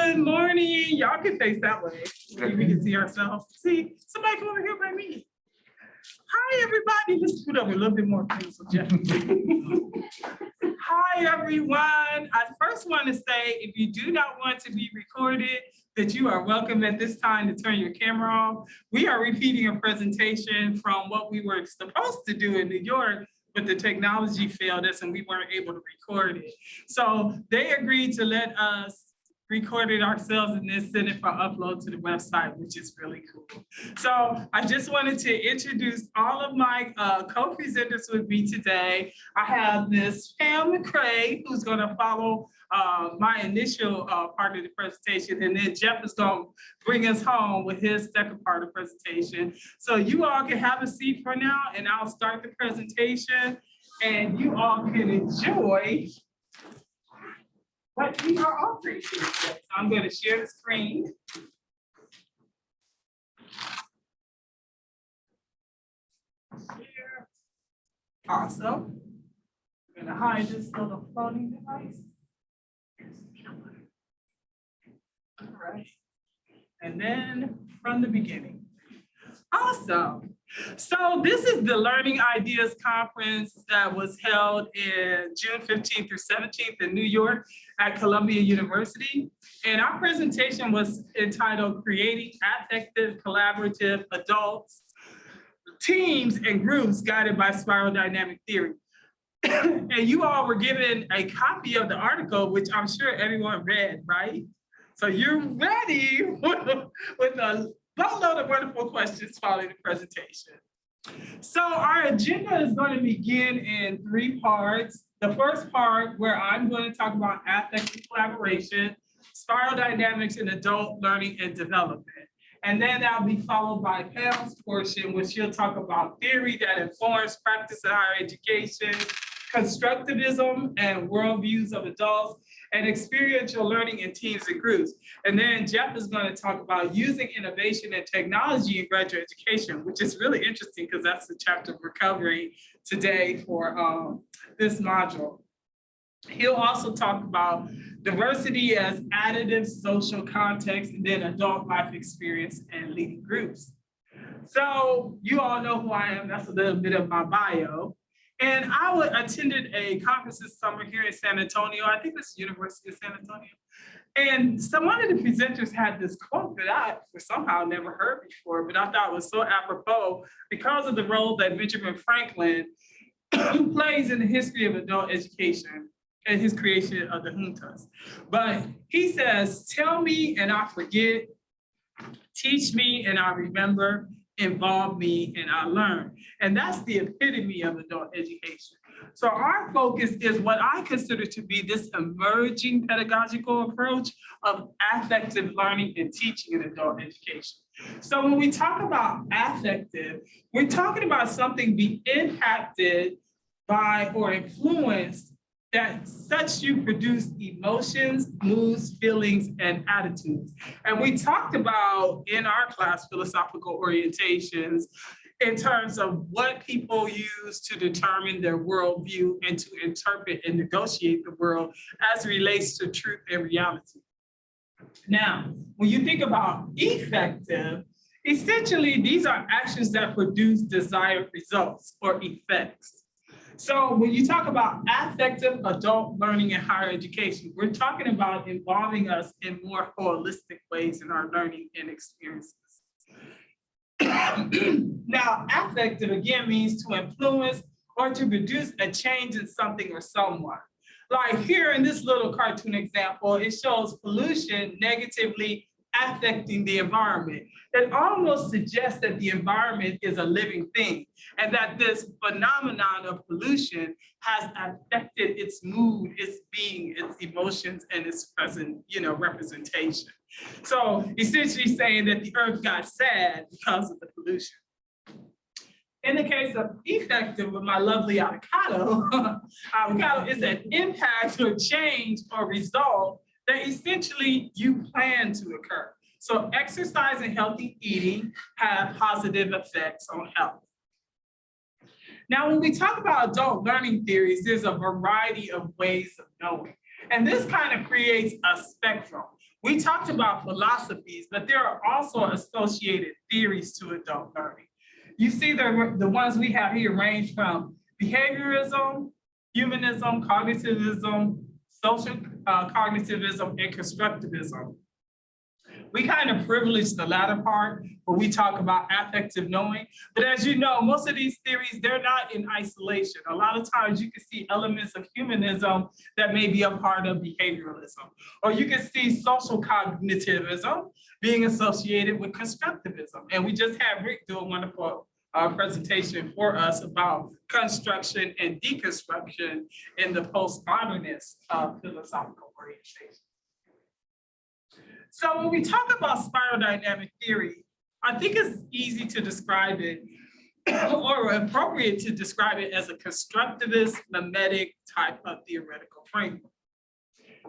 Good morning. Y'all can face that way. We can see ourselves. See, somebody come over here by me. Hi, everybody. Let's put up a little bit more pencil, Jeff. Hi, everyone. I first want to say, if you do not want to be recorded, that you are welcome at this time to turn your camera off. We are repeating a presentation from what we were supposed to do in New York, but the technology failed us and we weren't able to record it. So they agreed to let us record it ourselves and then send it for upload to the website, which is really cool. So I just wanted to introduce all of my co-presenters with me today. I have Miss Pam McCray, who's gonna follow my initial part of the presentation, and then Jeff is gonna bring us home with his second part of the presentation. So you all can have a seat for now, and I'll start the presentation, and you all can enjoy what we are offering to you today. So I'm going to share the screen. Share. Awesome. I'm going to hide this little floating device. All right. And then from the beginning. Awesome. So this is the Learning Ideas Conference that was held in June 15th through 17th in New York at Columbia University. And our presentation was entitled Creating Affective, Collaborative Adults, Teams and Groups Guided by Spiral Dynamic Theory. And you all were given a copy of the article, which I'm sure everyone read, right? So you're ready with a boatload of wonderful questions following the presentation. So our agenda is going to begin in 3 parts. The first part, where I'm going to talk about affective collaboration, spiral dynamics in adult learning and development. And then that'll be followed by Pam's portion, which she'll talk about theory that informs practice in higher education, constructivism and worldviews of adults, and experiential learning in teams and groups. And then Jeff is going to talk about using innovation and technology in graduate education, which is really interesting because that's the chapter we're covering today for this module. He'll also talk about diversity as additive social context, and then adult life experience and leading groups. So you all know who I am. That's a little bit of my bio. And I attended a conference this summer here in San Antonio. I think it's University of San Antonio. And so one of the presenters had this quote that I somehow never heard before, but I thought was so apropos because of the role that Benjamin Franklin plays in the history of adult education and his creation of the juntas. But he says, tell me and I forget, teach me and I remember, involve me and I learn. And that's the epitome of adult education. So our focus is what I consider to be this emerging pedagogical approach of affective learning and teaching in adult education. So when we talk about affective, we're talking about something being impacted by or influenced that such you produce emotions, moods, feelings, and attitudes. And we talked about in our class philosophical orientations in terms of what people use to determine their worldview and to interpret and negotiate the world as it relates to truth and reality. Now, when you think about effective, essentially these are actions that produce desired results or effects. So when you talk about affective adult learning in higher education, we're talking about involving us in more holistic ways in our learning and experiences. Now, affective again means to influence or to produce a change in something or someone. Like here in this little cartoon example, it shows pollution negatively affecting the environment. It almost suggests that the environment is a living thing and that this phenomenon of pollution has affected its mood, its being, its emotions, and its present, representation. So essentially saying that the earth got sad because of the pollution. In the case of effective with my lovely avocado, avocado is an impact or change or result that essentially you plan to occur. So exercise and healthy eating have positive effects on health. Now, when we talk about adult learning theories, there's a variety of ways of knowing. And this kind of creates a spectrum. We talked about philosophies, but there are also associated theories to adult learning. You see the ones we have here range from behaviorism, humanism, cognitivism, social cognitivism, and constructivism. We kind of privilege the latter part when we talk about affective knowing. But as you know, most of these theories, they're not in isolation. A lot of times you can see elements of humanism that may be a part of behavioralism. Or you can see social cognitivism being associated with constructivism. And we just had Rick do a wonderful presentation for us about construction and deconstruction in the postmodernist philosophical orientation. So when we talk about spiral dynamic theory, I think it's easy to describe it or appropriate to describe it as a constructivist, memetic type of theoretical framework.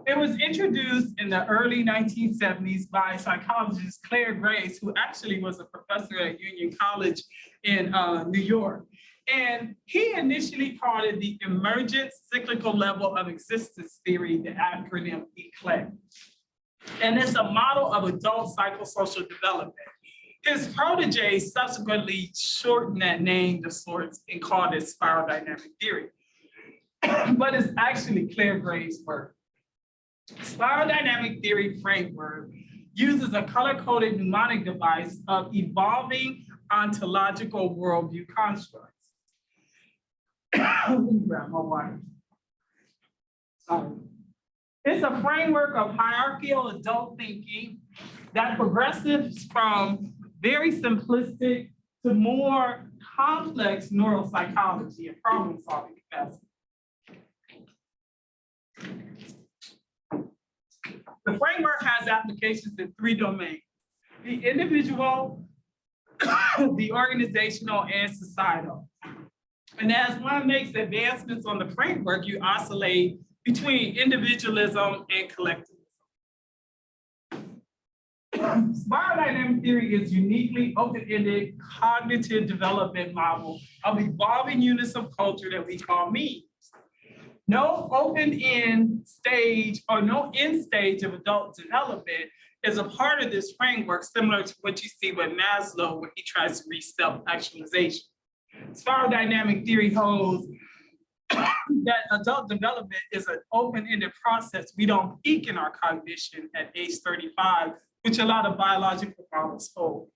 It was introduced in the early 1970s by psychologist Claire Grace, who actually was a professor at Union College in New York. And he initially called it the emergent cyclical level of existence theory, the acronym ECLED. And it's a model of adult psychosocial development. His protege subsequently shortened that name to sorts and called it spiral dynamic theory. But it's actually Claire Gray's work. Spiral dynamic theory framework uses a color-coded mnemonic device of evolving ontological worldview constructs. Let me grab my water. Sorry. It's a framework of hierarchical adult thinking that progresses from very simplistic to more complex neuropsychology and problem-solving capacity. The framework has applications in 3 domains: the individual, the organizational, and societal. And as one makes advancements on the framework, you oscillate between individualism and collectivism. Spiral dynamic theory is uniquely open-ended cognitive development model of evolving units of culture that we call memes. No open-end stage or no end stage of adult development is a part of this framework, similar to what you see with Maslow when he tries to reach self-actualization. Spiral dynamic theory holds that adult development is an open-ended process. We don't peak in our cognition at age 35, which a lot of biological models hold.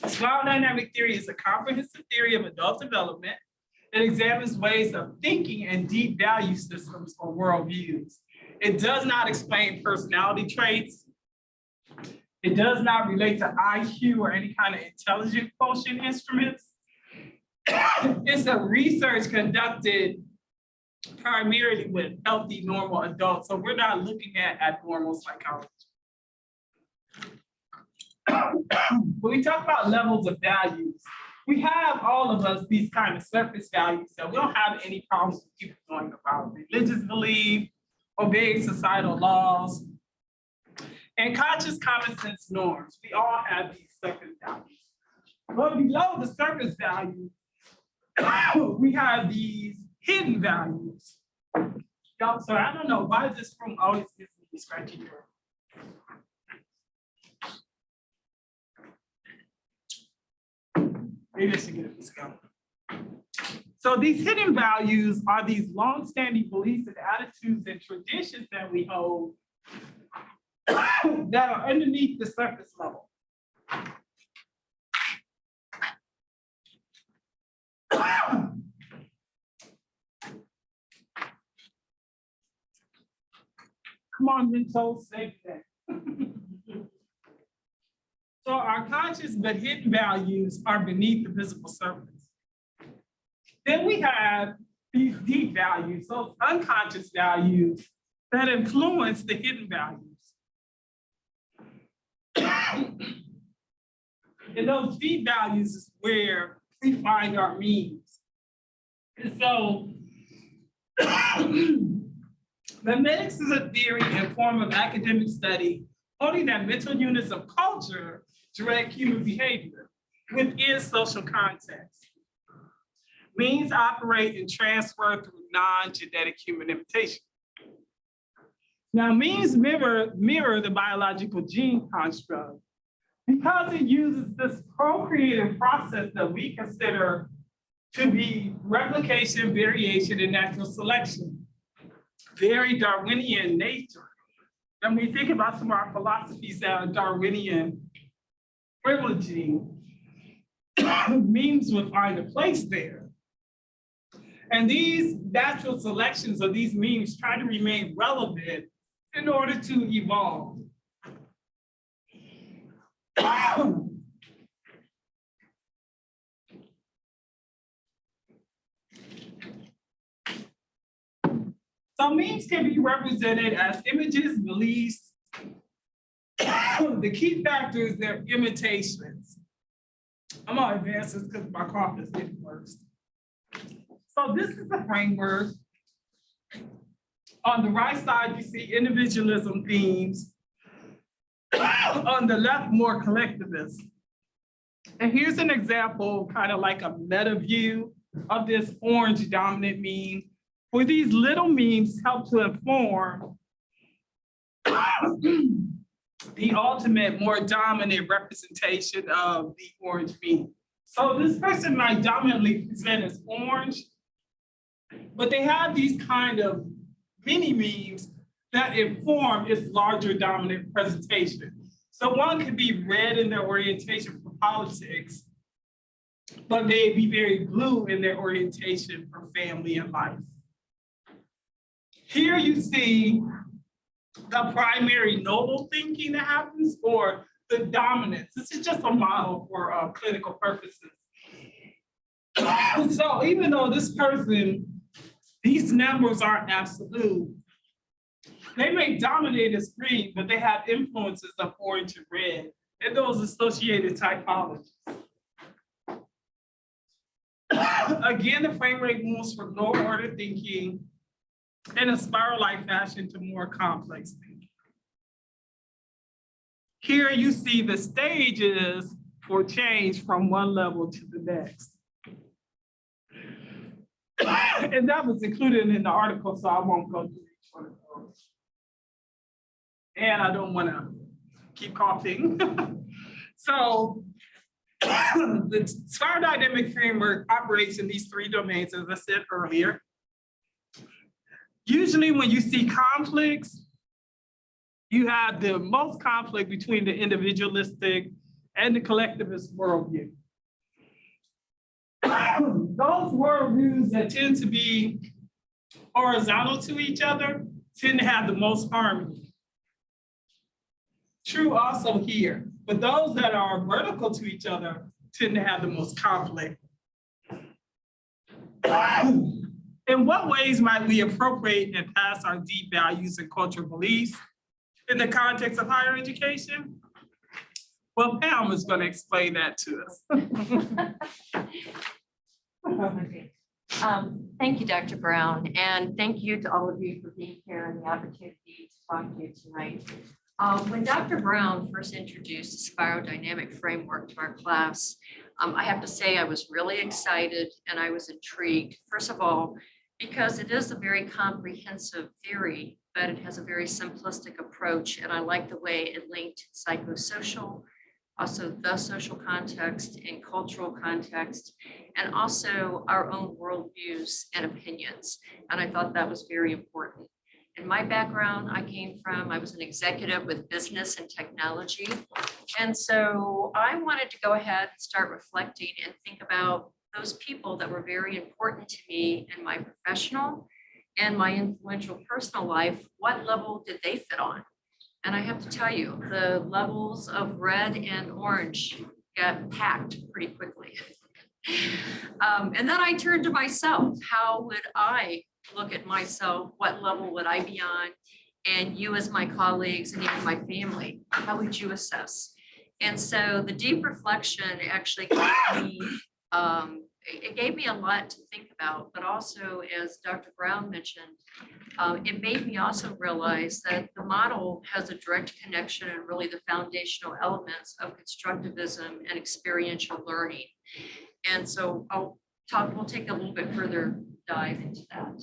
Spiral dynamic theory is a comprehensive theory of adult development that examines ways of thinking and deep value systems or worldviews. It does not explain personality traits. It does not relate to IQ or any kind of intelligence quotient instruments. It's a research conducted primarily with healthy, normal adults. So we're not looking at abnormal psychology. When we talk about levels of values, we have all of us these kind of surface values that we don't have any problems with people knowing about religious belief, obeying societal laws, and conscious common sense norms. We all have these surface values. But below the surface values, we have these hidden values. So I don't know why this room always gives me scratchy throat. Maybe I should get this going. So these hidden values are these long-standing beliefs and attitudes and traditions that we hold that are underneath the surface level. Come on, Mental, say that. So our conscious but hidden values are beneath the visible surface. Then we have these deep values, those unconscious values that influence the hidden values. And those deep values is where we find our memes. And so, memetics is a theory and form of academic study holding that mental units of culture direct human behavior within social context. Memes operate and transfer through non-genetic human imitation. Now, memes mirror the biological gene construct because it uses this procreative process that we consider to be replication, variation, and natural selection. Very Darwinian nature. And we think about some of our philosophies that are Darwinian privileging, memes would find a place there. And these natural selections of these memes try to remain relevant in order to evolve. So memes can be represented as images, beliefs. The key factor is their imitations. I'm gonna advance this because my cough is getting worse. So this is a framework. On the right side, you see individualism themes. On the left, more collectivist. And here's an example, kind of like a meta view of this orange dominant meme, where these little memes help to inform the ultimate, more dominant representation of the orange meme. So this person might dominantly present as orange, but they have these kind of mini memes that inform its larger dominant presentation. So one could be red in their orientation for politics, but they'd be very blue in their orientation for family and life. Here you see the primary nodal thinking that happens, or the dominance. This is just a model for clinical purposes. So even though this person, these numbers aren't absolute, they may dominate as green, but they have influences of orange and red and those associated typologies. Again, the framework moves from lower order thinking in a spiral-like fashion to more complex thinking. Here you see the stages for change from one level to the next. And that was included in the article, so I won't go through each one of those. And I don't want to keep coughing. So the spiral dynamic framework operates in these three domains, as I said earlier. Usually when you see conflicts, you have the most conflict between the individualistic and the collectivist worldview. Those worldviews that tend to be horizontal to each other tend to have the most harmony. True also here, but those that are vertical to each other tend to have the most conflict. In what ways might we appropriate and pass our deep values and cultural beliefs in the context of higher education? Well, Pam is going to explain that to us. Okay. Thank you, Dr. Brown, and thank you to all of you for being here and the opportunity to talk to you tonight. When Dr. Brown first introduced the spiral dynamic framework to our class, I have to say I was really excited and I was intrigued. First of all, because it is a very comprehensive theory, but it has a very simplistic approach, and I like the way it linked psychosocial, also the social context and cultural context, and also our own worldviews and opinions. And I thought that was very important. In my background, I was an executive with business and technology. And so I wanted to go ahead and start reflecting and think about those people that were very important to me in my professional and my influential personal life. What level did they fit on? And I have to tell you, the levels of red and orange got packed pretty quickly. And then I turned to myself. How would I look at myself? What level would I be on? And you as my colleagues and even my family, how would you assess? And so the deep reflection actually gave me a lot to think about, but also, as Dr. Brown mentioned, it made me also realize that the model has a direct connection and really the foundational elements of constructivism and experiential learning. And so we'll take a little bit further dive into that.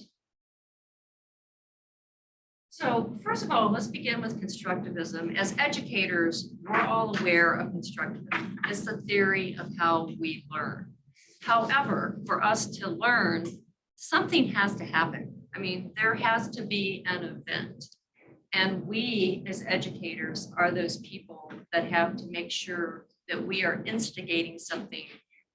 So first of all, let's begin with constructivism. As educators, we're all aware of constructivism. It's the theory of how we learn. However, for us to learn, something has to happen. I mean, there has to be an event. And we as educators are those people that have to make sure that we are instigating something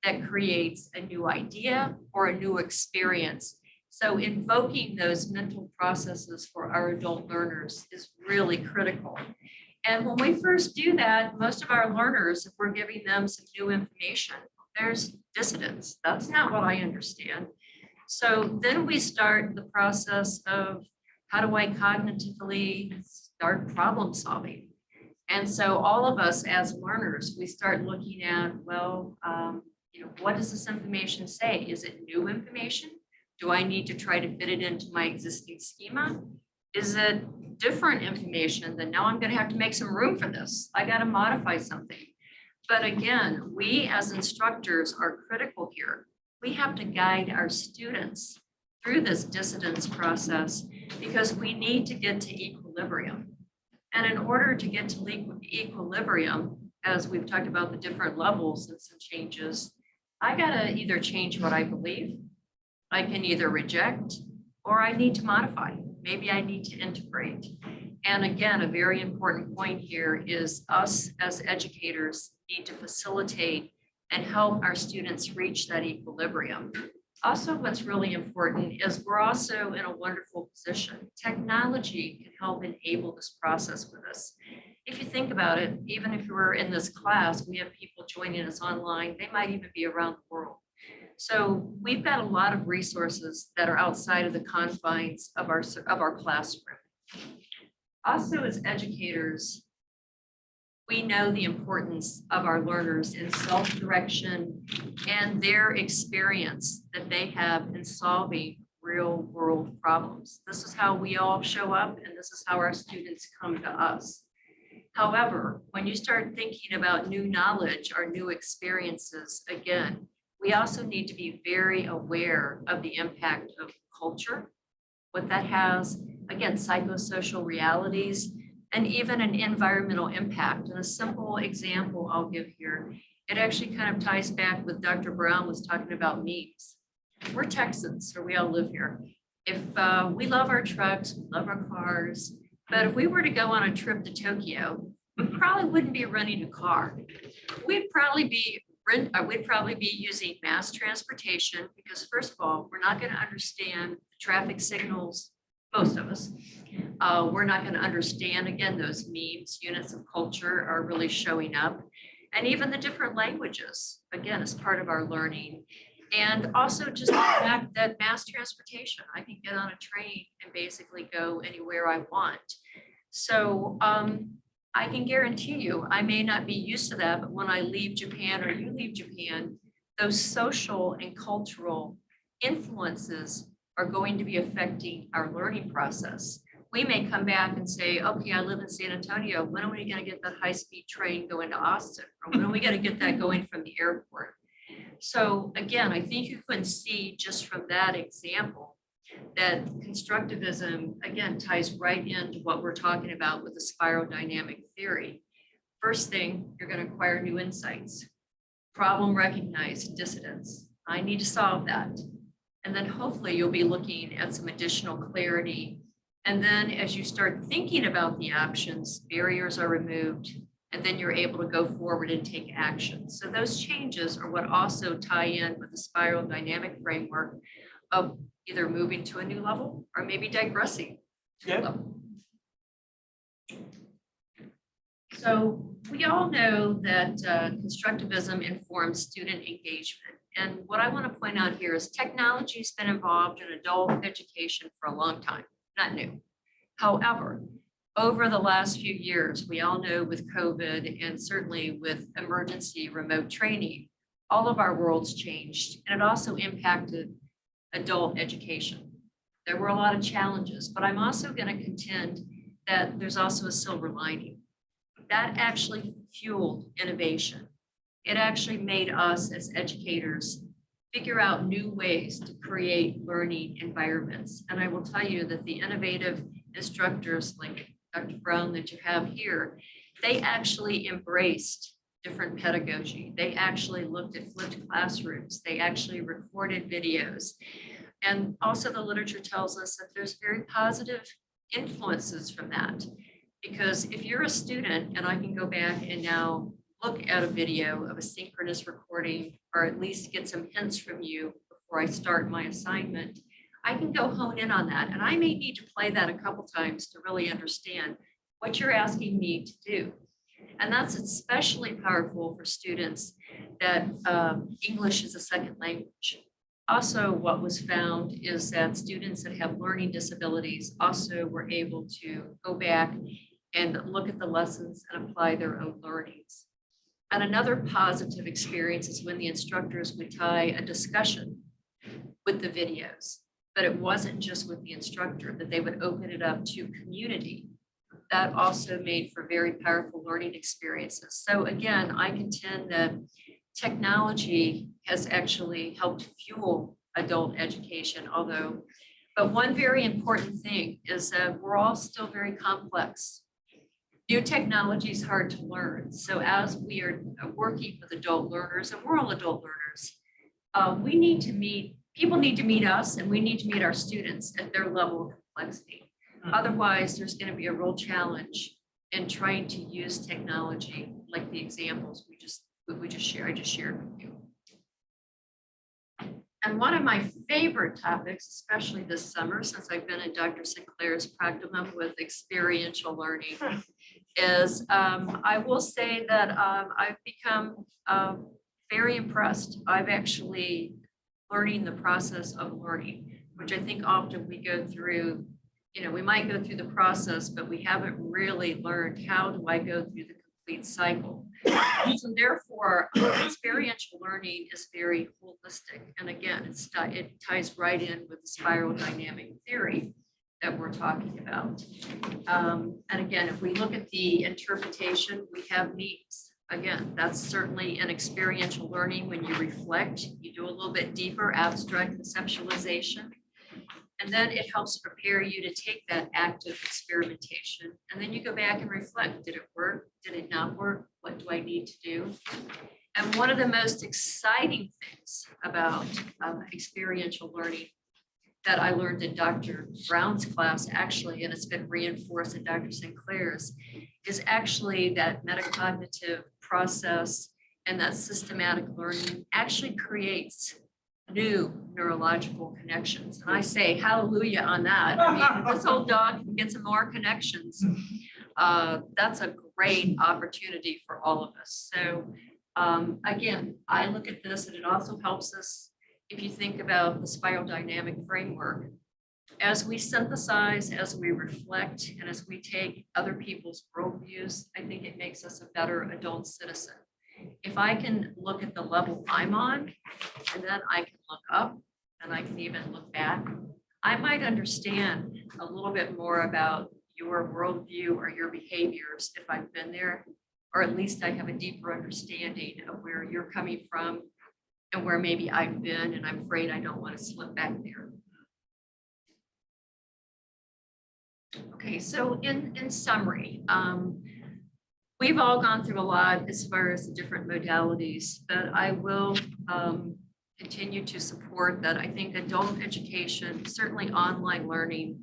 that creates a new idea or a new experience. So invoking those mental processes for our adult learners is really critical. And when we first do that, most of our learners, if we're giving them some new information, there's dissonance. That's not what I understand. So then we start the process of how do I cognitively start problem solving? And so all of us as learners, we start looking at, well, what does this information say? Is it new information? Do I need to try to fit it into my existing schema? Is it different information that now I'm going to have to make some room for this? I got to modify something. But again, we as instructors are critical here. We have to guide our students through this dissonance process because we need to get to equilibrium. And in order to get to equilibrium, as we've talked about the different levels and some changes, I got to either change what I believe, I can either reject, or I need to modify. Maybe I need to integrate. And again, a very important point here is us as educators need to facilitate and help our students reach that equilibrium. Also, what's really important is we're also in a wonderful position. Technology can help enable this process with us. If you think about it, even if we're in this class, we have people joining us online. They might even be around the world. So we've got a lot of resources that are outside of the confines of our classroom. Also, as educators, we know the importance of our learners in self-direction and their experience that they have in solving real world problems. This is how we all show up, and this is how our students come to us. However, when you start thinking about new knowledge or new experiences, again, we also need to be very aware of the impact of culture, what that has, again, psychosocial realities, and even an environmental impact. And a simple example I'll give here, it actually kind of ties back with Dr. Brown was talking about memes. We're Texans, so we all live here. If we love our trucks, we love our cars, but if we were to go on a trip to Tokyo, we probably wouldn't be renting a car. We'd probably be using mass transportation because first of all, we're not going to understand the traffic signals, most of us. We're not going to understand, again, those memes, units of culture are really showing up. And even the different languages, again, is part of our learning. And also just the fact that mass transportation, I can get on a train and basically go anywhere I want. So I can guarantee you, I may not be used to that, but when I leave Japan or you leave Japan, those social and cultural influences are going to be affecting our learning process. We may come back and say, okay, I live in San Antonio. When are we going to get that high-speed train going to Austin? Or when are we going to get that going from the airport? So again, I think you can see just from that example that constructivism, again, ties right into what we're talking about with the spiral dynamic theory. First thing, you're going to acquire new insights. Problem recognized, dissidence. I need to solve that. And then hopefully you'll be looking at some additional clarity. And then as you start thinking about the options, barriers are removed, and then you're able to go forward and take action. So those changes are what also tie in with the spiral dynamic framework of either moving to a new level or maybe digressing to a level. So we all know that constructivism informs student engagement. And what I want to point out here is technology has been involved in adult education for a long time, not new. However, over the last few years, we all know with COVID and certainly with emergency remote training, all of our worlds changed, and it also impacted adult education. There were a lot of challenges, but I'm also going to contend that there's also a silver lining. That actually fueled innovation. It actually made us as educators figure out new ways to create learning environments. And I will tell you that the innovative instructors like Dr. Brown that you have here, they actually embraced different pedagogy. They actually looked at flipped classrooms. They actually recorded videos. And also the literature tells us that there's very positive influences from that. Because if you're a student and I can go back and now look at a video of a synchronous recording, or at least get some hints from you before I start my assignment, I can go hone in on that. And I may need to play that a couple times to really understand what you're asking me to do. And that's especially powerful for students that English is a second language. Also, what was found is that students that have learning disabilities also were able to go back and look at the lessons and apply their own learnings. And another positive experience is when the instructors would tie a discussion with the videos, but it wasn't just with the instructor, that they would open it up to community. That also made for very powerful learning experiences. So again, I contend that technology has actually helped fuel adult education, but one very important thing is that we're all still very complex. New technology is hard to learn. So as we are working with adult learners, and we're all adult learners, people need to meet us, and we need to meet our students at their level of complexity. Otherwise, there's going to be a real challenge in trying to use technology, like the examples I just shared with you. And one of my favorite topics, especially this summer, since I've been in Dr. Sinclair's practicum with experiential learning, is I will say that I've become very impressed. I've actually learning the process of learning, which I think often we go through. We might go through the process, but we haven't really learned how do I go through the complete cycle. So therefore, experiential learning is very holistic. And again, it ties right in with the spiral dynamic theory that we're talking about. And again, if we look at the interpretation, we have MEMEs. Again, that's certainly an experiential learning. When you reflect, you do a little bit deeper abstract conceptualization. And then it helps prepare you to take that active experimentation. And then you go back and reflect. Did it work? Did it not work? What do I need to do? And one of the most exciting things about experiential learning that I learned in Dr. Brown's class, actually, and it's been reinforced in Dr. Sinclair's, is actually that metacognitive process and that systematic learning actually creates new neurological connections. And I say hallelujah on that. I mean, if this old dog can get some more connections, that's a great opportunity for all of us. So again, I look at this, and it also helps us if you think about the spiral dynamic framework. As we synthesize, as we reflect, and as we take other people's worldviews, I think it makes us a better adult citizen. If I can look at the level I'm on, and then I can look up, and I can even look back, I might understand a little bit more about your worldview or your behaviors if I've been there, or at least I have a deeper understanding of where you're coming from and where maybe I've been, and I'm afraid I don't want to slip back there. Okay, so in summary, we've all gone through a lot as far as the different modalities, but I will continue to support that. I think adult education, certainly online learning,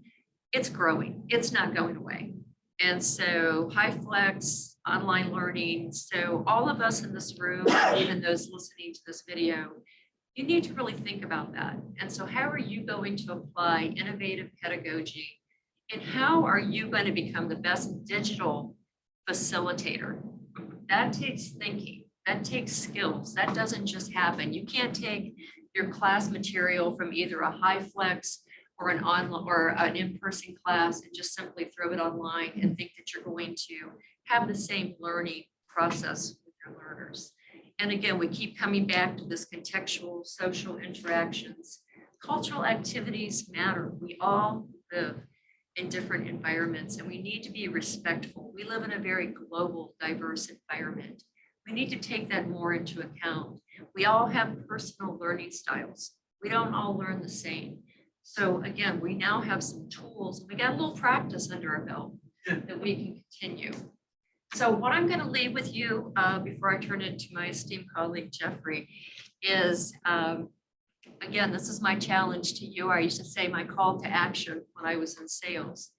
it's growing, it's not going away. And so high flex, online learning, so all of us in this room, even those listening to this video, you need to really think about that. And so how are you going to apply innovative pedagogy, and how are you going to become the best digital facilitator? That takes thinking, that takes skills, that doesn't just happen. You can't take your class material from either a high flex or an online or an in-person class and just simply throw it online and think that you're going to have the same learning process with your learners. And again, we keep coming back to this contextual social interactions. Cultural activities matter. We all live in different environments, and we need to be respectful. We live in a very global, diverse environment. We need to take that more into account. We all have personal learning styles. We don't all learn the same. So again, we now have some tools. We got a little practice under our belt that we can continue. So what I'm going to leave with you before I turn it to my esteemed colleague, Jeffrey, is again, this is my challenge to you. I used to say my call to action when I was in sales.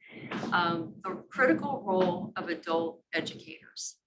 The critical role of adult educators.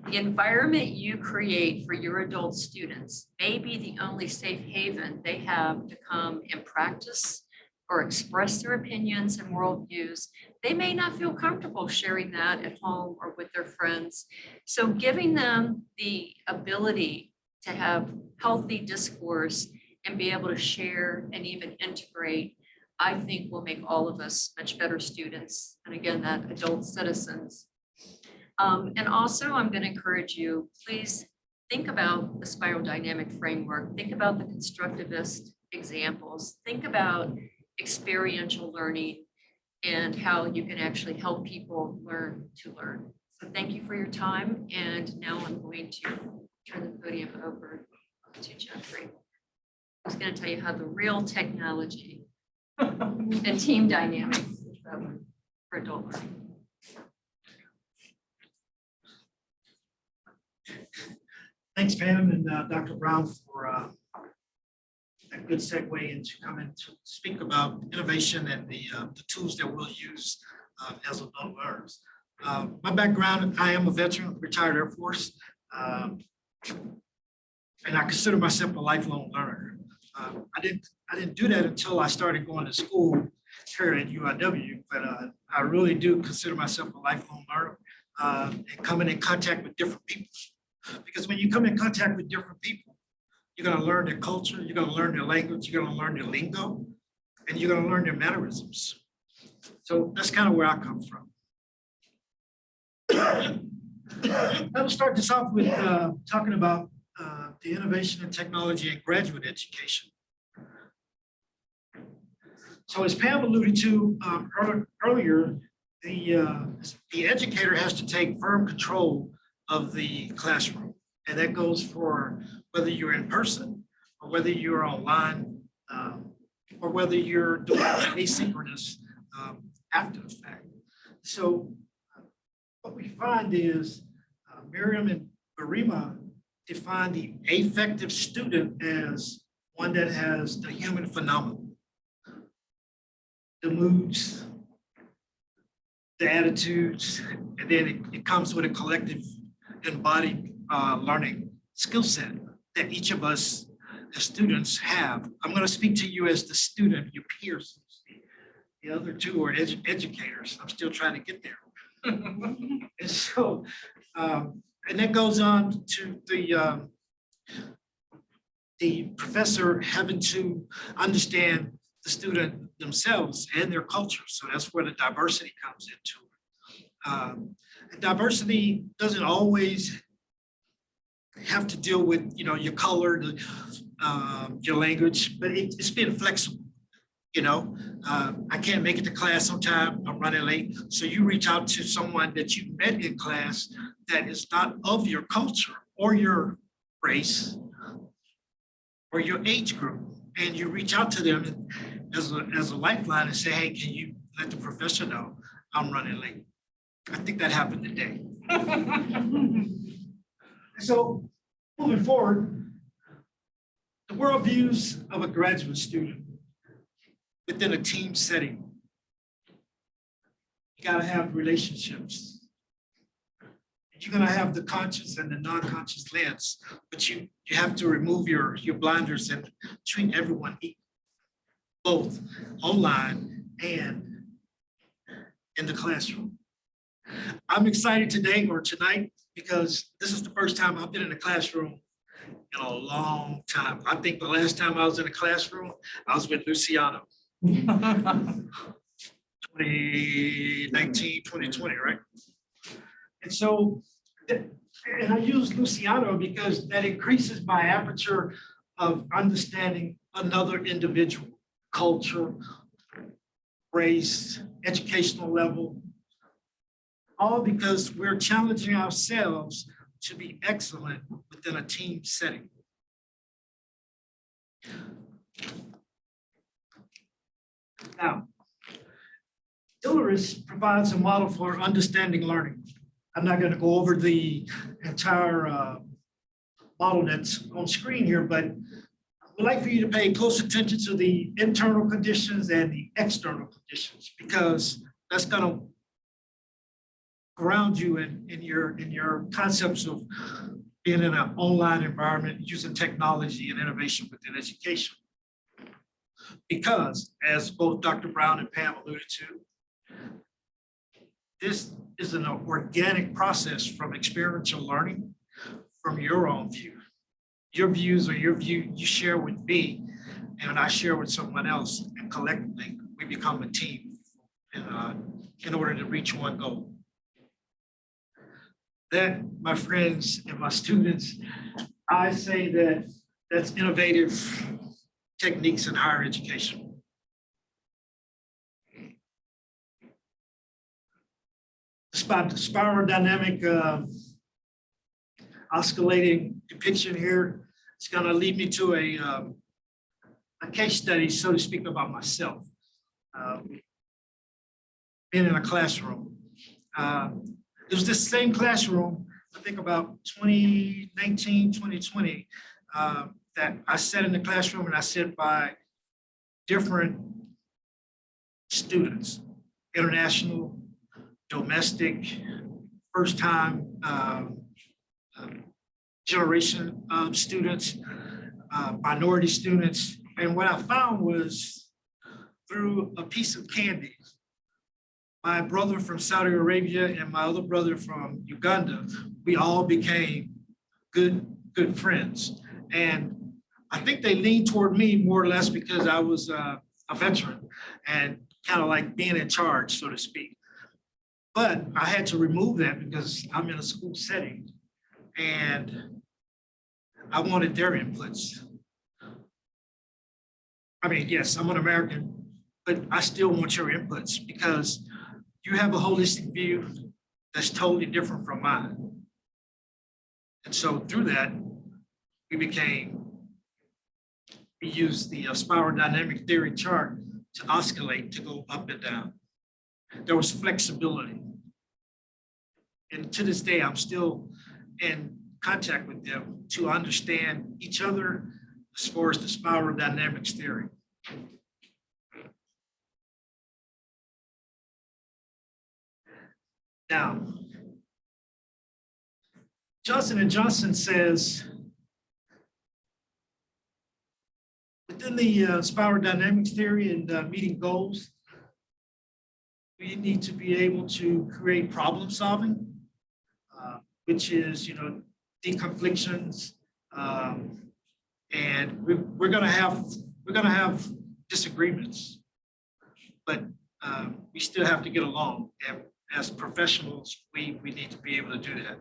The environment you create for your adult students may be the only safe haven they have to come and practice or express their opinions and worldviews. They may not feel comfortable sharing that at home or with their friends. So giving them the ability to have healthy discourse and be able to share and even integrate, I think will make all of us much better students. And again, that adult citizens. And also I'm going to encourage you, please think about the spiral dynamic framework. Think about the constructivist examples. Think about experiential learning and how you can actually help people learn to learn. So thank you for your time. And now I'm going to turn the podium over to Jeffrey, who's going to tell you how the real technology and team dynamics is for adult learning. Thanks, Pam and Dr. Brown, for a good segue into coming to speak about innovation and the tools that we'll use as adult learners. My background, I am a veteran, retired Air Force, and I consider myself a lifelong learner. I didn't do that until I started going to school here at UIW, but I really do consider myself a lifelong learner and coming in contact with different people. Because when you come in contact with different people, you're going to learn their culture, you're going to learn their language, you're going to learn their lingo, and you're going to learn their mannerisms. So that's kind of where I come from. I will start this off with talking about the innovation in technology and graduate education. So as Pam alluded to earlier, the educator has to take firm control of the classroom. And that goes for whether you're in person or whether you're online or whether you're doing asynchronous after the fact. So what we find is Miriam and Barima define the affective student as one that has the human phenomenon, the moods, the attitudes, and then it comes with a collective embodied learning skill set that each of us as students have. I'm going to speak to you as the student, your peers. The other two are educators. I'm still trying to get there. And so, and that goes on to the professor having to understand the student themselves and their culture. So that's where the diversity comes into it. And diversity doesn't always have to deal with, your color, your language, but it's being flexible. I can't make it to class on time, I'm running late. So you reach out to someone that you met in class that is not of your culture or your race or your age group. And you reach out to them as a lifeline and say, hey, can you let the professor know I'm running late? I think that happened today. So moving forward, the worldviews of a graduate student within a team setting. You gotta have relationships. You're gonna have the conscious and the non-conscious lens, but you have to remove your blinders and treat everyone equal, both online and in the classroom. I'm excited today or tonight because this is the first time I've been in a classroom in a long time. I think the last time I was in a classroom, I was with Luciano. 2019, 2020, right? And so, and I use Luciano because that increases my aperture of understanding another individual, culture, race, educational level, all because we're challenging ourselves to be excellent within a team setting. Now, Illuris provides a model for understanding learning. I'm not going to go over the entire model that's on screen here, but I would like for you to pay close attention to the internal conditions and the external conditions, because that's going to ground you in your concepts of being in an online environment, using technology and innovation within education. Because, as both Dr. Brown and Pam alluded to, this is an organic process from experiential learning, from your own view. Your views or your view you share with me, and I share with someone else, and collectively we become a team in order to reach one goal. That, my friends and my students, I say that that's innovative techniques in higher education. The spiral dynamic oscillating depiction here, it's going to lead me to a case study, so to speak, about myself. Being in a classroom. It was this same classroom, I think about 2019, 2020, that I sat in the classroom and I sat by different students, international, domestic, first time generation students, minority students. And what I found was, through a piece of candy, my brother from Saudi Arabia and my other brother from Uganda, we all became good friends. And I think they leaned toward me more or less because I was a veteran and kind of like being in charge, so to speak. But I had to remove that because I'm in a school setting and I wanted their inputs. I mean, yes, I'm an American, but I still want your inputs because you have a holistic view that's totally different from mine. And so through that, we used the spiral dynamic theory chart to oscillate, to go up and down. There was flexibility. And to this day, I'm still in contact with them to understand each other as far as the spiral dynamics theory. Now, Johnson & Johnson says, within the spiral dynamics theory and meeting goals, we need to be able to create problem solving, which is, deconflictions, and we're going to have disagreements, but we still have to get along. And as professionals, we need to be able to do that.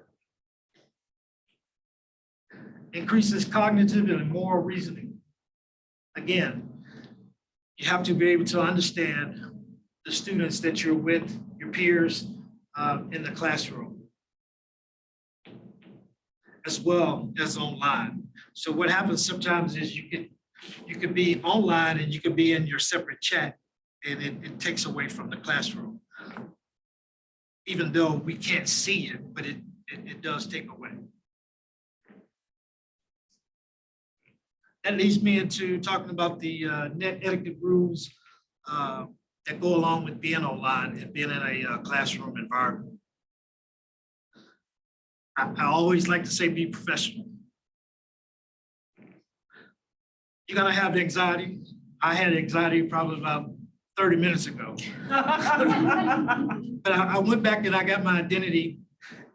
Increases cognitive and moral reasoning. Again, you have to be able to understand the students that you're with, your peers in the classroom, as well as online. So what happens sometimes is you could be online and you could be in your separate chat, and it takes away from the classroom. Even though we can't see it, but it does take away. That leads me into talking about the net etiquette rules that go along with being online and being in a classroom environment. I always like to say, be professional. You're gonna have anxiety. I had anxiety probably about 30 minutes ago. But I went back and I got my identity,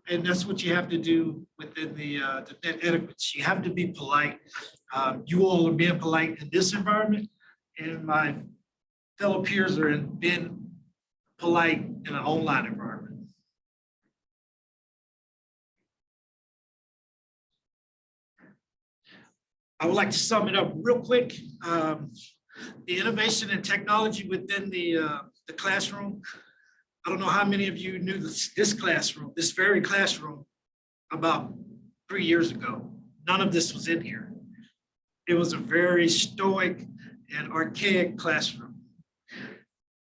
and that's what you have to do within the net etiquette. You have to be polite. You all are being polite in this environment, and my fellow peers are being polite in an online environment. I would like to sum it up real quick. The innovation and technology within the classroom. I don't know how many of you knew this classroom, this very classroom, about 3 years ago. None of this was in here. It was a very stoic and archaic classroom.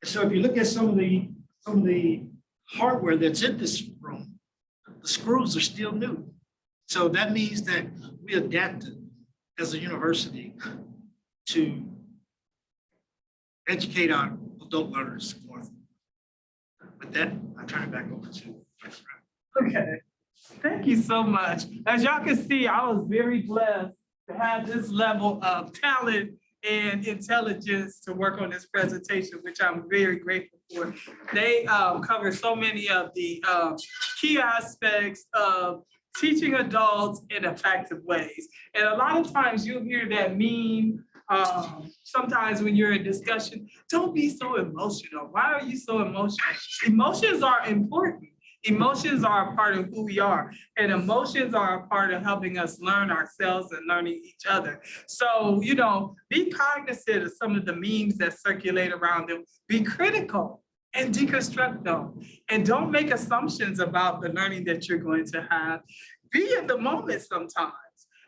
So if you look at some of the hardware that's in this room, the screws are still new. So that means that we adapted as a university to educate our adult learners more. With that, I turn it back over to Dr. Brown. Okay, thank you so much. As y'all can see, I was very blessed to have this level of talent and intelligence to work on this presentation, which I'm very grateful for. They cover so many of the key aspects of teaching adults in effective ways. And a lot of times you'll hear that meme sometimes when you're in discussion, don't be so emotional. Why are you so emotional? Emotions are important. Emotions are a part of who we are, and emotions are a part of helping us learn ourselves and learning each other. So, you know, be cognizant of some of the memes that circulate around them. Be critical and deconstruct them. And don't make assumptions about the learning that you're going to have. Be in the moment sometimes.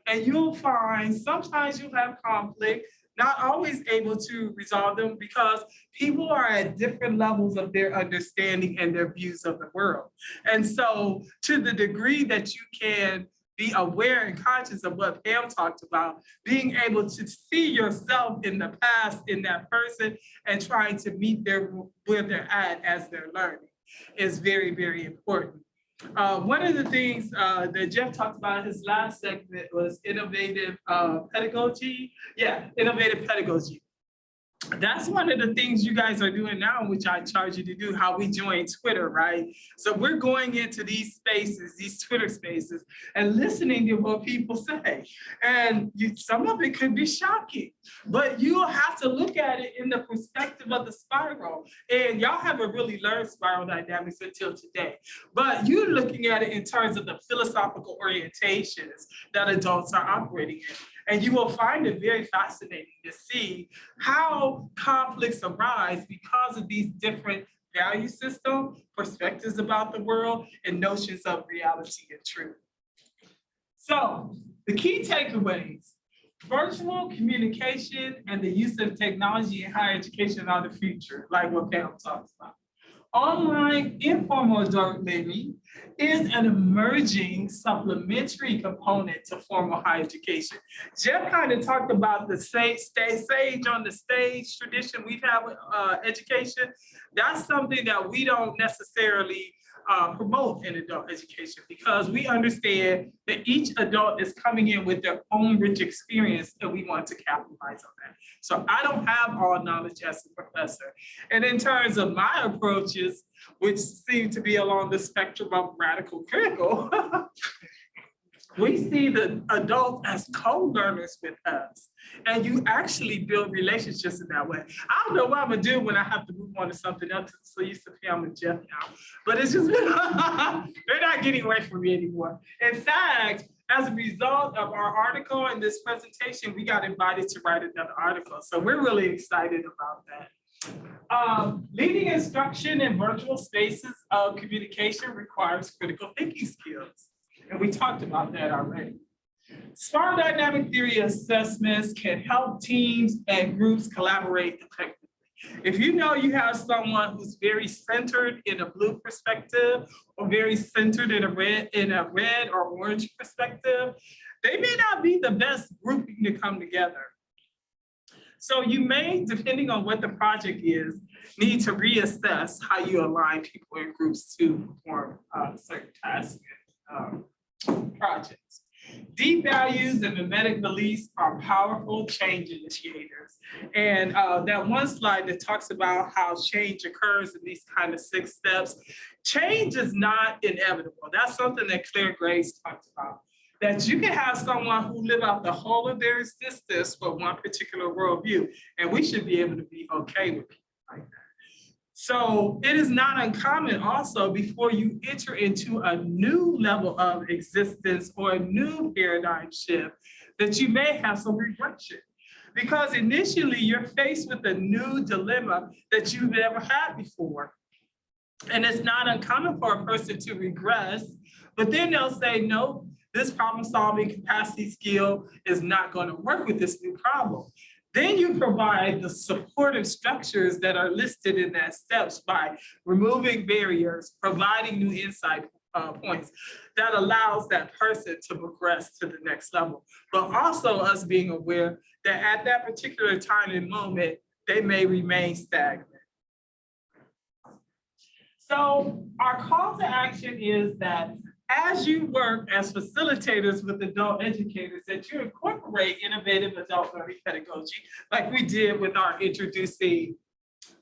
And you'll find sometimes you'll have conflict, not always able to resolve them because people are at different levels of their understanding and their views of the world. And so to the degree that you can be aware and conscious of what Pam talked about, being able to see yourself in the past in that person and trying to meet where they're at as they're learning is very, very important. One of the things that Jeff talked about in his last segment was innovative pedagogy. Yeah, innovative pedagogy. That's one of the things you guys are doing now, which I charge you to do, how we join Twitter, right? So we're going into these spaces, these Twitter spaces, and listening to what people say. And some of it could be shocking, but you'll have to look at it in the perspective of the spiral. And y'all haven't really learned spiral dynamics until today, but you're looking at it in terms of the philosophical orientations that adults are operating in. And you will find it very fascinating to see how conflicts arise because of these different value systems, perspectives about the world, and notions of reality and truth. So the key takeaways: virtual communication and the use of technology in higher education are the future, like what Pam talks about. Online informal adult learning is an emerging supplementary component to formal higher education. Jeff kind of talked about the sage on the stage tradition we've had with education. That's something that we don't necessarily promote in adult education because we understand that each adult is coming in with their own rich experience and we want to capitalize on that. So I don't have all knowledge as a professor. And in terms of my approaches, which seem to be along the spectrum of radical critical, we see the adults as co-learners with us. And you actually build relationships in that way. I don't know what I'm gonna do when I have to move on to something else. So used to Pam and Jeff now, but it's just, they're not getting away from me anymore. In fact, as a result of our article and this presentation, we got invited to write another article. So we're really excited about that. Leading instruction in virtual spaces of communication requires critical thinking skills. And we talked about that already. Spiral dynamic theory assessments can help teams and groups collaborate effectively. If you know you have someone who's very centered in a blue perspective or very centered in a red or orange perspective, they may not be the best grouping to come together. So you may, depending on what the project is, need to reassess how you align people in groups to perform certain tasks and projects. Deep values and memetic beliefs are powerful change initiators. And that one slide that talks about how change occurs in these kind of 6 steps, change is not inevitable. That's something that Claire Grace talked about, that you can have someone who live out the whole of their existence for one particular worldview, and we should be able to be okay with people like that. So it is not uncommon also before you enter into a new level of existence or a new paradigm shift that you may have some regression. Because initially you're faced with a new dilemma that you've never had before. And it's not uncommon for a person to regress, but then they'll say, no, this problem solving capacity skill is not going to work with this new problem. Then you provide the supportive structures that are listed in that steps by removing barriers, providing new insight points that allows that person to progress to the next level. But also us being aware that at that particular time and moment, they may remain stagnant. So our call to action is that as you work as facilitators with adult educators, that you incorporate innovative adult learning pedagogy, like we did with our introducing,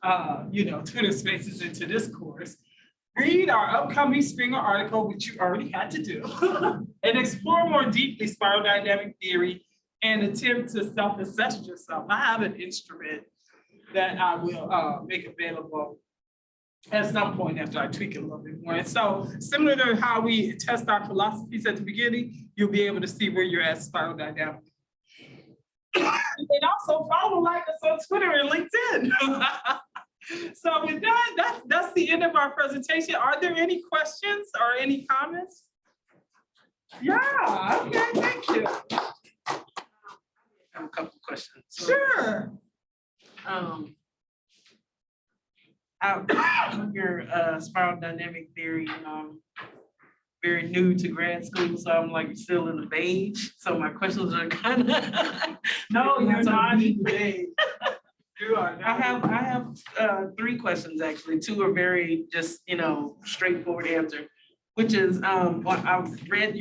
Twitter Spaces into this course. Read our upcoming Springer article, which you already had to do, and explore more deeply spiral dynamic theory and attempt to self-assess yourself. I have an instrument that I will make available at some point after I tweak it a little bit more. And so similar to how we test our philosophies at the beginning, you'll be able to see where you're at spiral dynamic. And also follow, like us on Twitter and LinkedIn. So with that, that's the end of our presentation. Are there any questions or any comments? Yeah, okay, thank you. I have a couple of questions. Sure. Your spiral dynamic theory, very new to grad school, so I'm like still in the beige. So my questions are kind of. No, you're not in the beige. You are I not. have 3 questions actually. 2 are very just, straightforward answer, which is I've read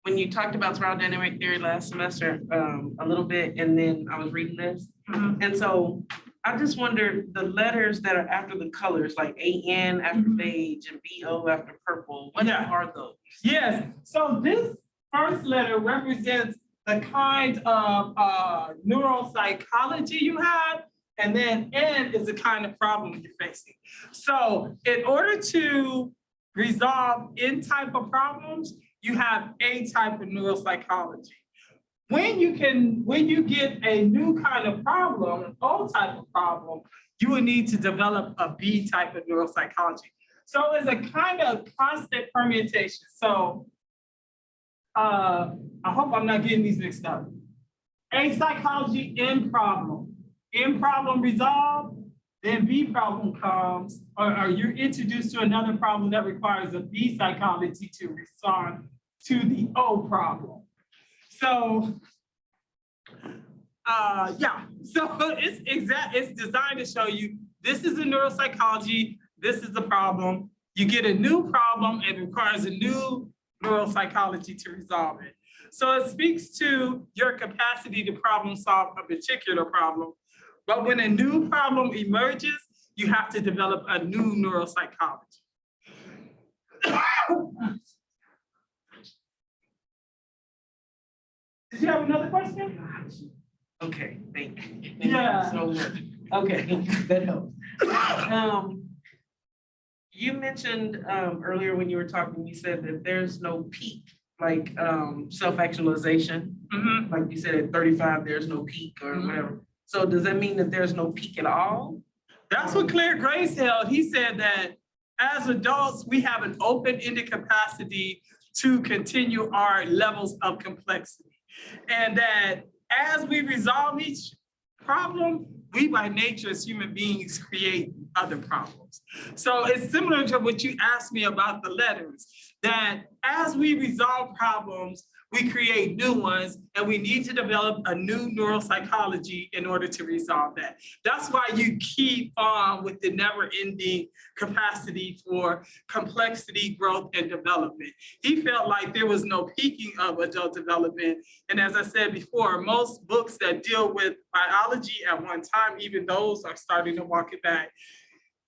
when you talked about spiral dynamic theory last semester a little bit, and then I was reading this. And so I just wondered the letters that are after the colors, like AN after beige and BO after purple, what are those? Yes, so this first letter represents the kind of neuropsychology you have, and then N is the kind of problem you're facing. So in order to resolve N type of problems, you have A type of neuropsychology. When you get a new kind of problem, an O type of problem, you would need to develop a B type of neuropsychology. So it's a kind of constant permutation. So I hope I'm not getting these mixed up. A psychology, N problem resolved, then B problem comes, or you're introduced to another problem that requires a B psychology to respond to the O problem. So, so it's designed to show you, this is a neuropsychology, this is the problem. You get a new problem and it requires a new neuropsychology to resolve it. So it speaks to your capacity to problem solve a particular problem. But when a new problem emerges, you have to develop a new neuropsychology. Did you have another question? Okay, thank you. Yeah. So much. Okay, that helps. You mentioned earlier when you were talking, you said that there's no peak, like self-actualization. Like you said at 35, there's no peak or whatever. So does that mean that there's no peak at all? That's what Claire Grace held. He said that as adults, we have an open-ended capacity to continue our levels of complexity. And that as we resolve each problem, we by nature as human beings create other problems. So it's similar to what you asked me about the letters, that as we resolve problems, we create new ones, and we need to develop a new neuropsychology in order to resolve that. That's why you keep on with the never-ending capacity for complexity, growth, and development. He felt like there was no peaking of adult development. And as I said before, most books that deal with biology at one time, even those are starting to walk it back,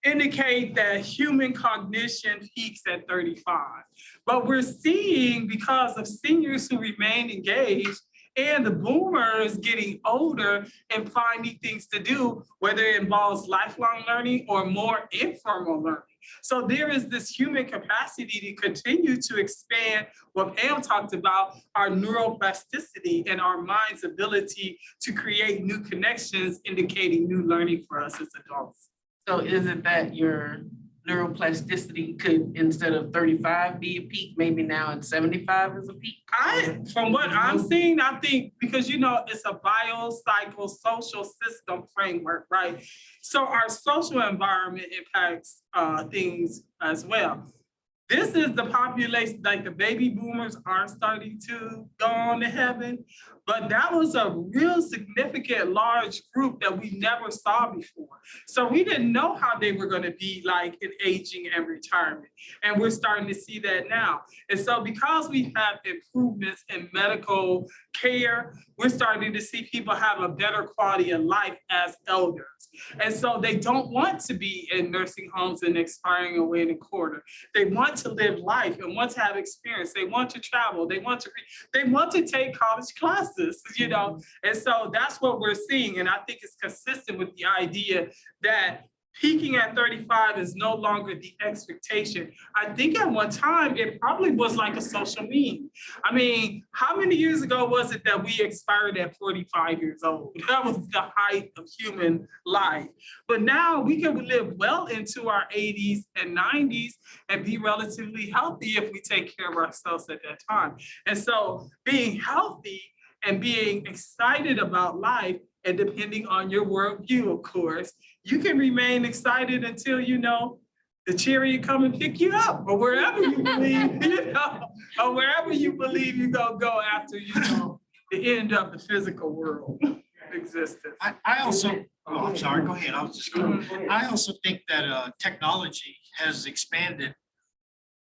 indicate that human cognition peaks at 35. But we're seeing, because of seniors who remain engaged and the boomers getting older and finding things to do, whether it involves lifelong learning or more informal learning. So there is this human capacity to continue to expand what Pam talked about, our neuroplasticity and our mind's ability to create new connections, indicating new learning for us as adults. So is it that your neuroplasticity could, instead of 35 be a peak, maybe now it's 75 is a peak? From what I'm seeing, I think, because it's a biopsychosocial system framework, right? So our social environment impacts things as well. This is the population, like the baby boomers are starting to go on to heaven, but that was a real significant large group that we never saw before. So we didn't know how they were gonna be like in aging and retirement. And we're starting to see that now. And so because we have improvements in medical care, we're starting to see people have a better quality of life as elders. And so they don't want to be in nursing homes and expiring away in a quarter. They want to live life and want to have experience. They want to travel. They want to take college classes, And so that's what we're seeing. And I think it's consistent with the idea that peaking at 35 is no longer the expectation. I think at one time, it probably was like a social mean. I mean, how many years ago was it that we expired at 45 years old? That was the height of human life. But now we can live well into our 80s and 90s and be relatively healthy if we take care of ourselves at that time. And so being healthy and being excited about life, and depending on your worldview, of course, you can remain excited until the chariot come and pick you up, or wherever you believe, or wherever you believe you're gonna go after the end of the physical world existence. I also, I'm sorry, go ahead. I was just going. I also think that technology has expanded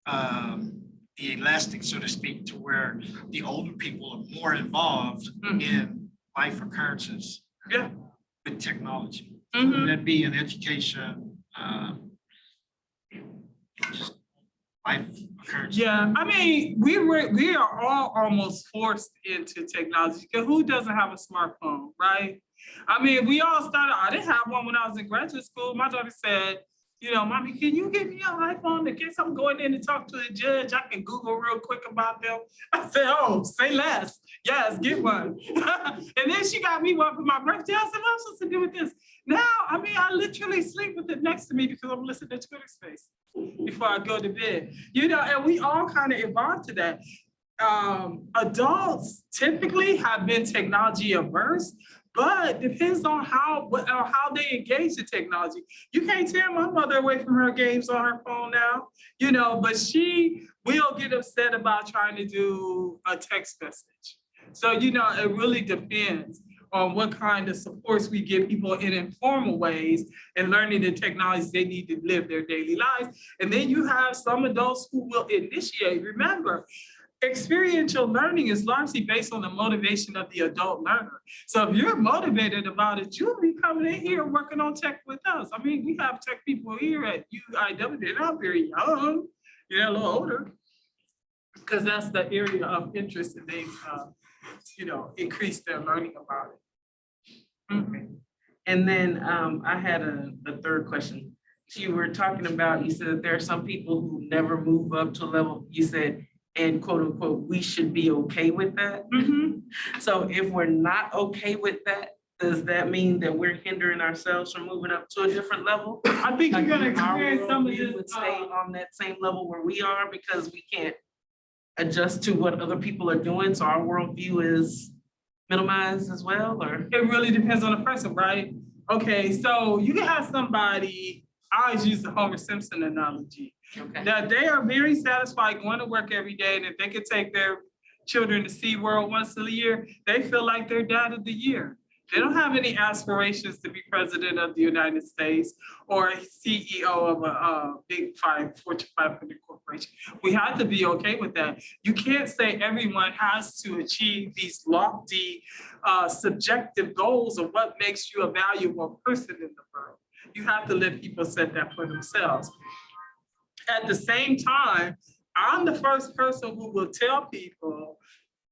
the elastic, so to speak, to where the older people are more involved in life occurrences with technology. Whether that be in education, just life occurrences. Yeah, I mean, we are all almost forced into technology, because who doesn't have a smartphone, right? I mean, we all started, I didn't have one when I was in graduate school. My daughter said, Mommy, can you give me an iPhone in case I'm going in to talk to a judge? I can Google real quick about them. I said, oh, say less. Yes, get one. And then she got me one for my birthday. I said, what am I supposed to do with this? Now, I mean, I literally sleep with it next to me because I'm listening to Twitter Space before I go to bed. And we all kind of evolved to that. Adults typically have been technology averse, but depends on how they engage in technology. You can't tear my mother away from her games on her phone now, but she will get upset about trying to do a text message. So, it really depends on what kind of supports we give people in informal ways and learning the technologies they need to live their daily lives. And then you have some adults who will initiate. Remember, experiential learning is largely based on the motivation of the adult learner. So if you're motivated about it, you'll be coming in here working on tech with us. I mean, we have tech people here at UIW. They're not very young, a little older, because that's the area of interest and they've, increased their learning about it. Okay. And then I had a third question. You were talking about, you said that there are some people who never move up to a level, you said, and quote unquote, we should be okay with that. So if we're not okay with that, does that mean that we're hindering ourselves from moving up to a different level? I think you're gonna experience some of this. Would stay on that same level where we are because we can't adjust to what other people are doing. So our worldview is minimized as well, or? It really depends on the person, right? Okay, so you can have somebody, I always use the Homer Simpson analogy. Okay. That they are very satisfied going to work every day, and if they could take their children to SeaWorld once a year, they feel like they're dad of the year. They don't have any aspirations to be president of the United States or CEO of a big Fortune 500 corporation. We have to be okay with that. You can't say everyone has to achieve these lofty, subjective goals of what makes you a valuable person in the world. You have to let people set that for themselves. At the same time, I'm the first person who will tell people,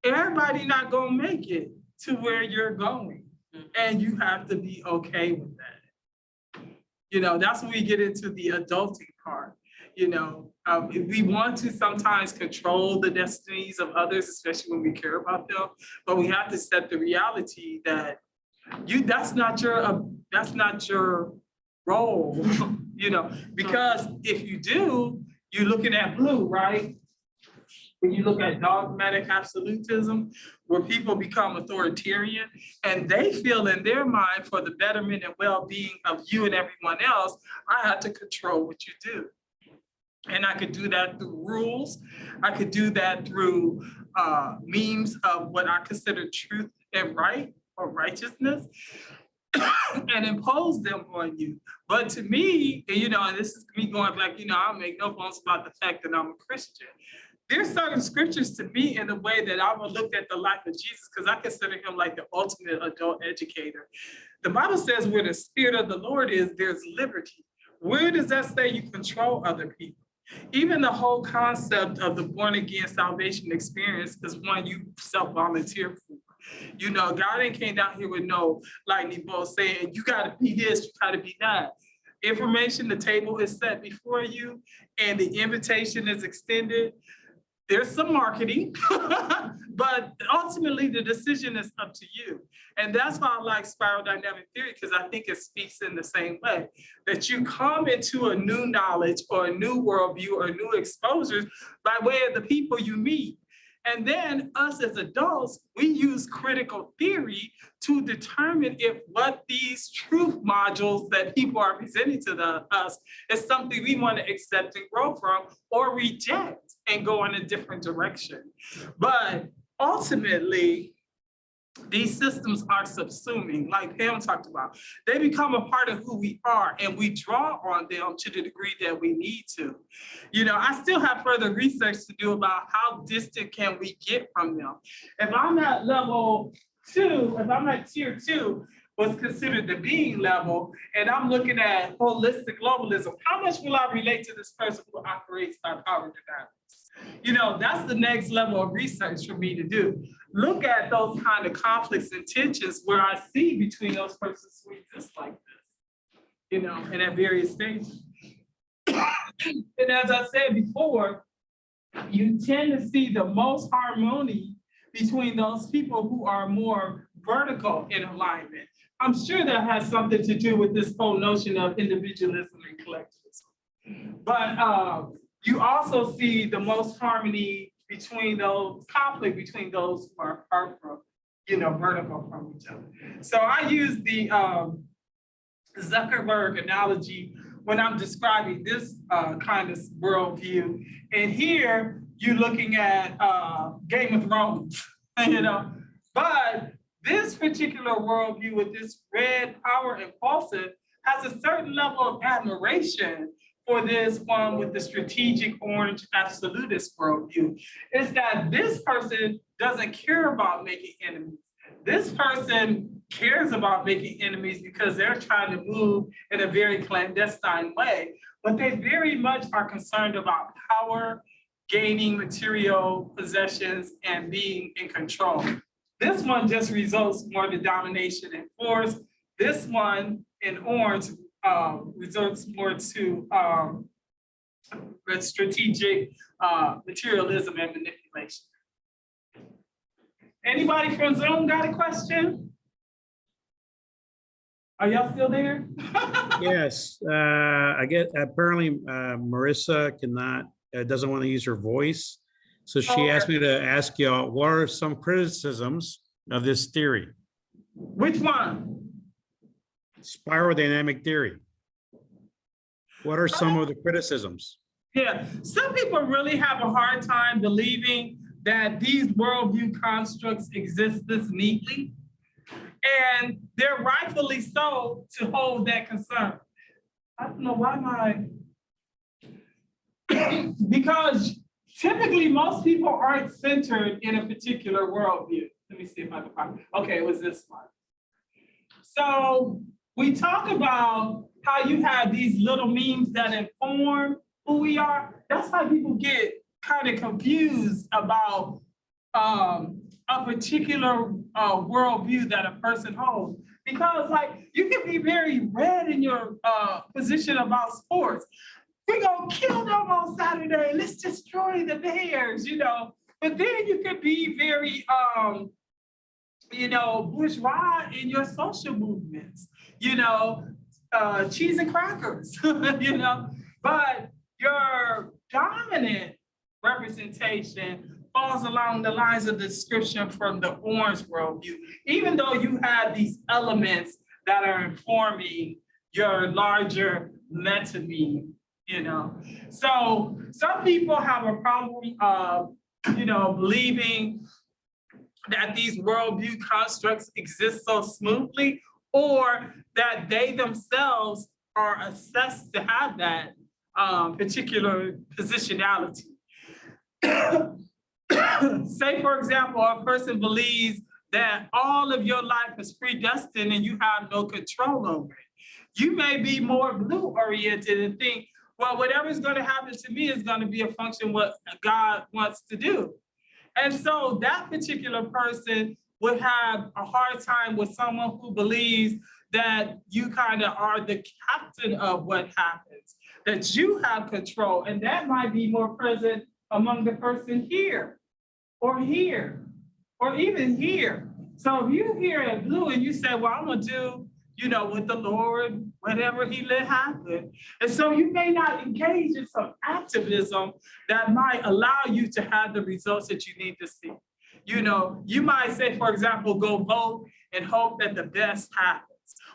everybody not gonna make it to where you're going. And you have to be okay with that. That's when we get into the adulting part. We want to sometimes control the destinies of others, especially when we care about them, but we have to set the reality that that's not your role you know, because if you do, you're looking at blue, right? When you look at dogmatic absolutism, where people become authoritarian and they feel in their mind for the betterment and well-being of you and everyone else, I have to control what you do. And I could do that through rules. I could do that through memes of what I consider truth and right or righteousness and impose them on you. But to me, you know, and this is me going back, you know, I'll make no bones about the fact that I'm a Christian. There's certain scriptures to me in the way that I would look at the life of Jesus, because I consider him like the ultimate adult educator. The Bible says where the Spirit of the Lord is, there's liberty. Where does that say you control other people? Even the whole concept of the born again salvation experience is one you self-volunteer for. You know, God ain't came down here with no lightning bolt saying, you gotta be this, you gotta be that. Information, the table is set before you and the invitation is extended. There's some marketing, but ultimately the decision is up to you. And that's why I like spiral dynamic theory, because I think it speaks in the same way, that you come into a new knowledge or a new worldview or new exposures by way of the people you meet. And then us as adults, we use critical theory to determine if what these truth modules that people are presenting to us is something we want to accept and grow from or reject and go in a different direction. But ultimately, these systems are subsuming, like Pam talked about. They become a part of who we are and we draw on them to the degree that we need to. You know, I still have further research to do about how distant can we get from them. If I'm at level 2, if I'm at tier 2, what's considered the being level, and I'm looking at holistic globalism, how much will I relate to this person who operates by power dynamics? You know, that's the next level of research for me to do. Look at those kind of conflicts and tensions where I see between those persons who exist like this, you know, and at various stages. And as I said before, you tend to see the most harmony between those people who are more vertical in alignment. I'm sure that has something to do with this whole notion of individualism and collectivism. But you also see the most harmony between those, conflict between those who are you know, vertical from each other. So I use the Zuckerberg analogy when I'm describing this kind of worldview. And here you're looking at Game of Thrones, you know, but this particular worldview with this red power impulsive has a certain level of admiration for this one with the strategic orange absolutist worldview. Is that this person doesn't care about making enemies. This person cares about making enemies because they're trying to move in a very clandestine way, but they very much are concerned about power, gaining material possessions, and being in control. This one just results more to domination and force. This one in orange results more to strategic materialism and manipulation. Anybody from Zoom got a question? Are y'all still there? Yes, I get apparently Marissa cannot, doesn't want to use her voice. So she asked me to ask y'all, what are some criticisms of this theory? Which one? Spiral dynamic theory. What are some of the criticisms? Yeah, some people really have a hard time believing that these worldview constructs exist this neatly. And they're rightfully so to hold that concern. I don't know why because typically most people aren't centered in a particular worldview. Let me see if I can find it. Okay, it was this one. So we talk about how you have these little memes that inform who we are. That's why people get kind of confused about a particular worldview that a person holds. Because like, you can be very red in your position about sports. We're gonna kill them on Saturday, let's destroy the Bears, you know. But then you can be very, you know, bourgeois in your social movements, you know. cheese and crackers, you know, but your dominant representation falls along the lines of the description from the orange worldview, even though you have these elements that are informing your larger meta-meme, you know. So some people have a problem of, you know, believing that these worldview constructs exist so smoothly, or that they themselves are assessed to have that particular positionality. Say, for example, a person believes that all of your life is predestined and you have no control over it. You may be more blue oriented and think, well, whatever's going to happen to me is going to be a function of what God wants to do. And so that particular person would have a hard time with someone who believes that you kind of are the captain of what happens, that you have control. And that might be more present among the person here, or even here. So if you hear it blue and you say, well, I'm gonna do, you know, with the Lord, whatever he let happen. And so you may not engage in some activism that might allow you to have the results that you need to see. You know, you might say, for example, go vote and hope that the best happens.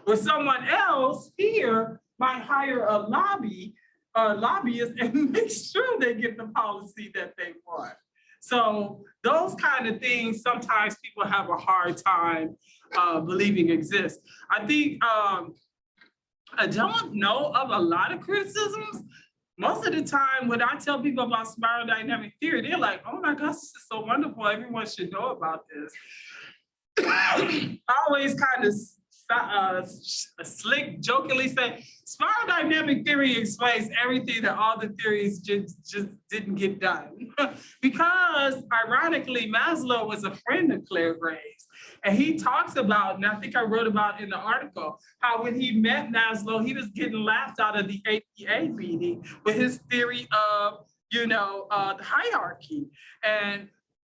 Or someone else here might hire a lobbyist and make sure they get the policy that they want. So those kind of things, sometimes people have a hard time believing exist. I think I don't know of a lot of criticisms. Most of the time when I tell people about spiral dynamic theory, they're like, oh my gosh, this is so wonderful. Everyone should know about this. I always kind of slick, jokingly say, spiral dynamic theory explains everything that all the theories just didn't get done. Because ironically, Maslow was a friend of Claire Gray's. And he talks about, and I think I wrote about in the article, how when he met Maslow, he was getting laughed out of the APA meeting with his theory of, you know, the hierarchy. And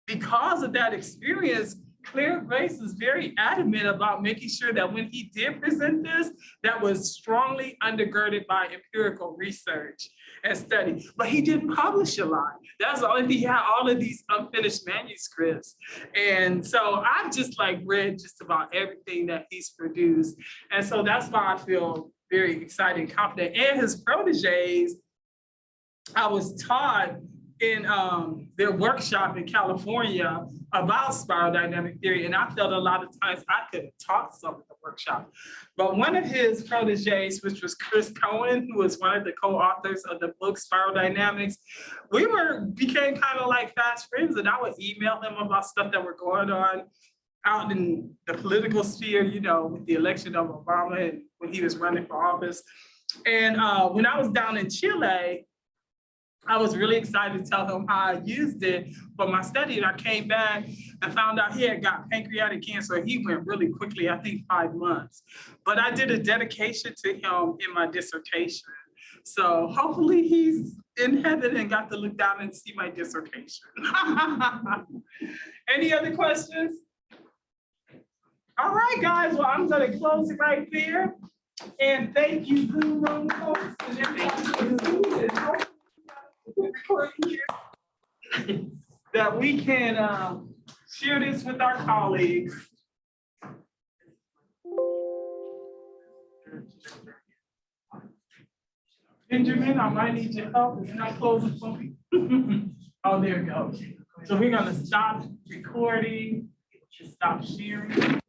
because of that experience, Claire Grace is very adamant about making sure that when he did present this, that was strongly undergirded by empirical research and study. But he didn't publish a lot. That's the only thing. He had all of these unfinished manuscripts. And so I've just like read just about everything that he's produced. And so that's why I feel very excited and confident. And his proteges, I was taught in their workshop in California about spiral dynamic theory. And I felt a lot of times I could talk some of the workshop. But one of his proteges, which was Chris Cohen, who was one of the co-authors of the book Spiral Dynamics, we became kind of like fast friends, and I would email him about stuff that were going on out in the political sphere, you know, with the election of Obama and when he was running for office. And when I was down in Chile, I was really excited to tell him how I used it for my study. And I came back and found out he had got pancreatic cancer. He went really quickly, I think 5 months. But I did a dedication to him in my dissertation. So hopefully he's in heaven and got to look down and see my dissertation. Any other questions? All right, guys, well, I'm gonna close it right there. And thank you, Zoom room folks, and everybody that we can share this with our colleagues. Benjamin, I might need your help. It's not closing for me. Oh, there it goes. So we're gonna stop recording, just stop sharing.